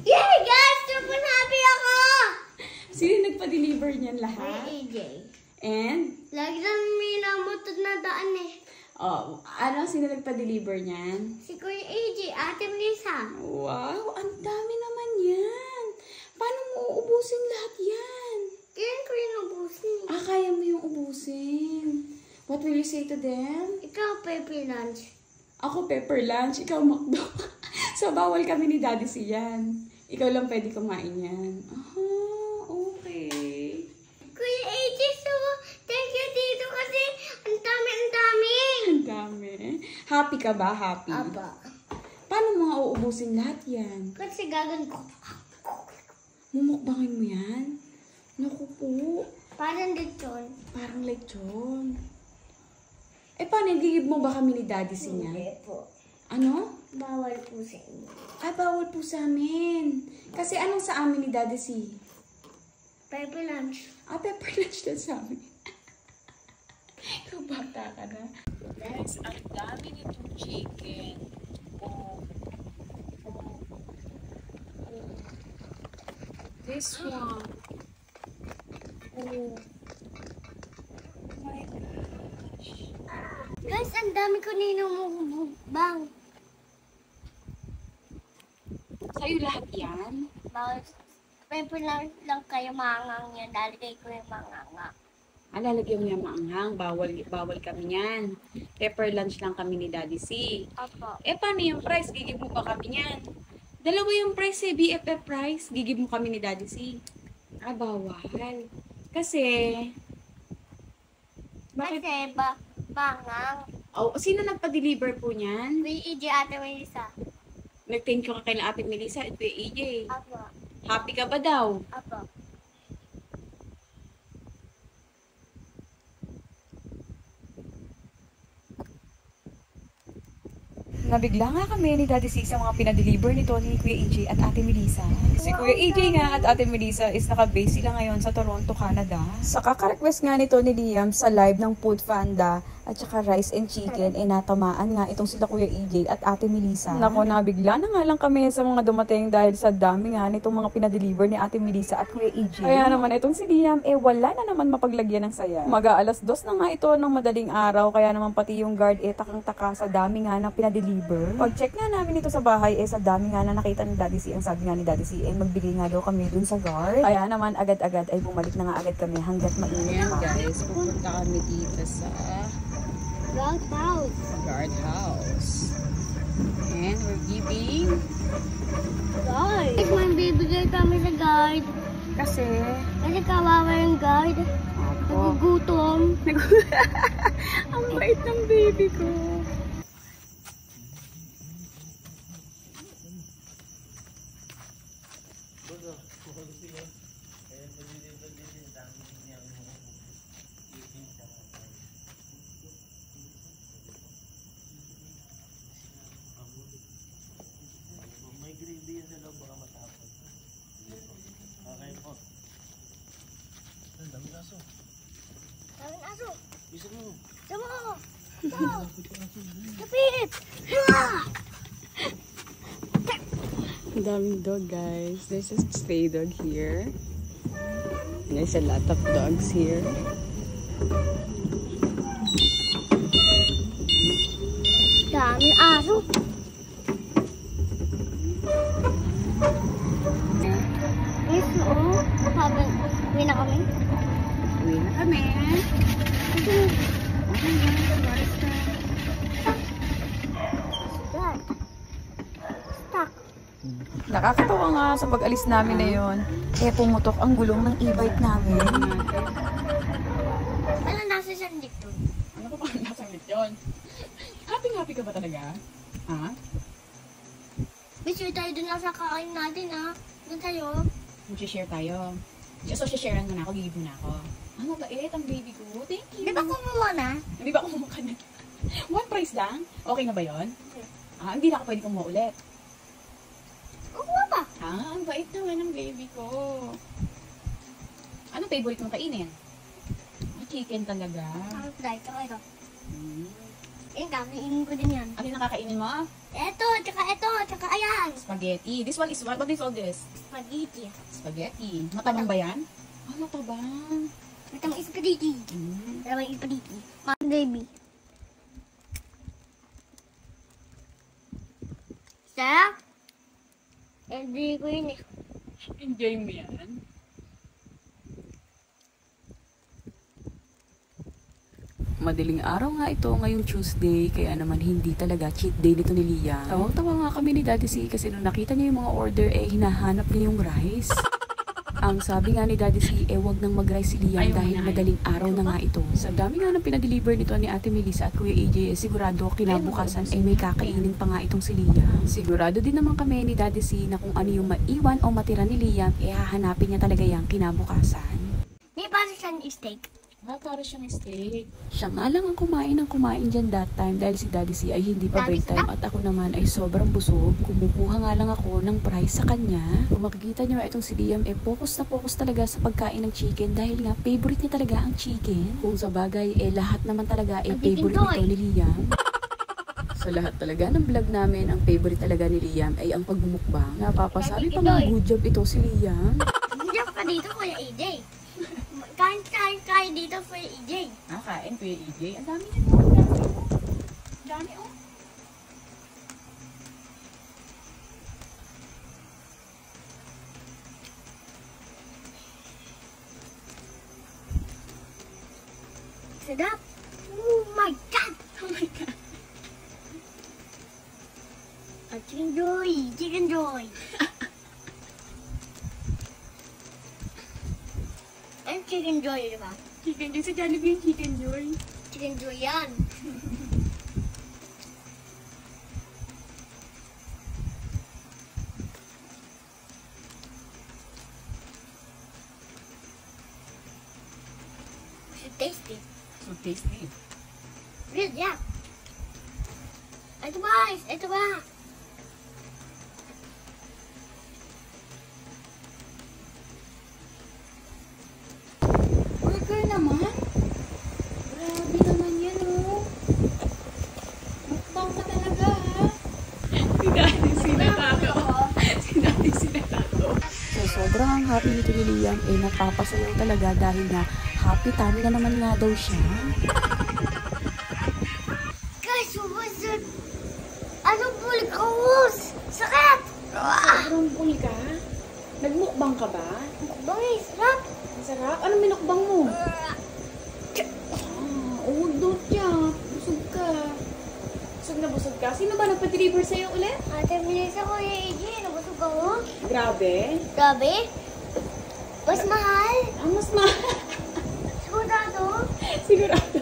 Yay, guys! Super happy ako! Sino nagpa-deliver niyan lahat? AJ. And? Lagi lang may namutod na daan eh. Oh, ano? Sino nagpa-deliver niyan? Si Kuya AJ, Ate Melissa. Wow, ang dami naman yan. Paano mo uubusin lahat yan? Kaya ko yung ubusin. Kaya mo yung ubusin. What will you say to them? Ikaw, Pepe Lunch. Ako pepper lunch, ikaw McDo. So, bawal kami ni Daddy siyan. Ikaw lang pwede kumain yan. Okay. Kuya AJ, so thank you dito kasi ang dami. Ang dami. Happy ka ba? Happy? Aba. Paano mo uubusin lahat yan? Kasi gagan ko. Mumukbangin mo yan? Naku po. Parang lechon. Parang lechon. Paano? Gigib mo ba kami ni Daddy siya? Hindi po. Ano? Bawal po sa inyo. Bawal po sa amin. Kasi anong sa amin ni Daddy si? Pepe Lunch. Pepper lunch na sa amin. Ikaw bata ka na. Guys, ang dami nitong chicken. This one. Oh my gosh. Guys, ang dami ko ninumubang. Sa'yo lahat yan? Bawal. Pepe Lunch lang kayo mangang yan. Dali kayo ko yung manganga. Lalagyan mo yung maanghang. Bawal kami yan. Pepper lunch lang kami ni Daddy C. Opo. Paano yung price? Gigib mo pa kami yan. Dalawa yung price BFF price. Gigib mo kami ni Daddy C. Bawal. Kasi... Bakit? Kasi bangang. Sino nagpa-deliver po niyan? Kuya AJ, Ate Melissa. Nag-thank you ka kay Ate Melissa at Kuya EJ. Opo. Happy ka ba daw? Opo. Nabigla nga kami ni Daddy C sa mga pinadeliver nito ni Kuya AJ at Ate Melissa. Si Kuya AJ nga at Ate Melissa is naka-base sila ngayon sa Toronto, Canada. Sa kaka-request nga nito ni Liam sa live ng Food Panda at saka rice and chicken, natamaan nga itong sila Kuya AJ at Ate Melissa. Nako, nabigla na nga lang kami sa mga dumating dahil sa dami nga nitong mga pinadeliver ni Ate Melissa at Kuya AJ. Kaya naman itong si Liam, wala na naman mapaglagyan ng saya. Mag-aalas 2 na nga ito ng madaling araw, kaya naman pati yung guard takang-taka sa dami nga ng pinadeliver. Pag-check nga namin ito sa bahay, sa dami nga na nakita ni Daddy C, ang sabi nga ni Daddy C, magbigay nga daw kami dun sa guard. Kaya naman agad-agad ay bumalik na nga agad kami hanggat mainit pa. Guys, pupunta kami dito sa guard house. And we're giving Guard. May bibigay kami sa guard. kasi Kasi kawawa yung guard. Nagugutom. ang bait ng baby ko. Daming aso. Bisa mo. Sama ko. Kapit. Ang daming dog, guys. There's a stray dog here. And there's a lot of dogs here. Daming aso. Miss mo, sabi, uwi na kami. Uwi na kami. Stuck. Nakakatawa nga sa pag-alis namin na yun. Pumutok ang gulong ng e-bike namin. Ano nasa siyang dito? Ano pa pang nasangit yun? Happy ka ba talaga? Ha? Bisyo tayo dun lang sa kakain natin, ha? Doon tayo. Mag-share tayo. So, share-sharean mo na ako. Gigib mo na ako. Mabait ang baby ko. Thank you. Di ba kumuha na? Di ba kumuha na? One price lang? Okay na ba yun? Hindi na ako pwede kumuha ulit. Kumuha pa. Ang bait naman ng baby ko. Anong favorite mong kainin? Chicken talaga. Ang try, ito. Kainin ko din yan. Ano yung nakakainin mo? Ito, tsaka ayan. Spaghetti. This one is what? What do you call this? Spaghetti. Spaghetti. Matabang ba yan? Ah, matabang. Matamang spaghetti. Matamang spaghetti. Baby. Sarap. Enjoy ko yun eh. Enjoy mo yan. Madaling araw nga ito ngayong Tuesday, kaya naman hindi talaga cheat day nito ni Liam. Tawang-tawa nga kami ni Daddy C kasi nung nakita niya yung mga order, hinahanap niya yung rice. Ang sabi nga ni Daddy C, wag nang mag-rice si Liam dahil madaling araw na nga ito. Sa dami nga ng pinadeliver nito ni Ate Melissa at Kuya AJ, sigurado kinabukasan may kakainin pa nga itong si Liam. Sigurado din naman kami ni Daddy C na kung ano yung maiwan o matira ni Liam, hahanapin niya talaga yung kinabukasan. May para siyang steak. Para siyang steak. Siya nga lang ang kumain dyan that time dahil si Daddy C ay hindi pa break time at ako naman ay sobrang busog. Kumukuha nga lang ako ng price sa kanya. Kung makikita nyo itong si Liam, focus na focus talaga sa pagkain ng chicken dahil nga favorite niya talaga ang chicken. Kung sa bagay, lahat naman talaga favorite nito ni Liam. Sa lahat talaga ng vlog namin, ang favorite talaga ni Liam ay ang pagmumukbang. Napapasabi pa nga good job ito si Liam. Good job ka dito, Kuya AJ. Kain dito, Kuya AJ. Kain, Kuya AJ. Ang dami niya. Ang dami, oh. Sedap. Oh my God. Oh my God. Chicken Joy. Chicken Joy. Ang Chicken Joy, di ba? Chicken Joy. Sa Jollibee yung Chicken Joy. Chicken Joy yan. So tasty. So tasty. Real, yeah. Ito ba? Ito ba? Burger naman? Grabe naman yan, oh. Mukbang ka talaga, ha? Si Daddy sinatako. Si Daddy sinatako. So, sobrang happy nito ni Liam. Napapasayaw talaga dahil na happy tummy na naman nga daw siya. Guys, ubusod. Anong bulikos? Sakit! Sobrang full ka? Nagmukbang ka ba? Bangis, sarap. Ang sarap. Anong minukbang mo? Huwag daw siya. Busog ka. Busog na busog ka? Sino ba nagpa-deliver sa'yo ulit? Ate Melissa, Kuya AJ, nabusog ako. Grabe. Grabe. Mas mahal. Mas mahal. Sigurado. Sigurado.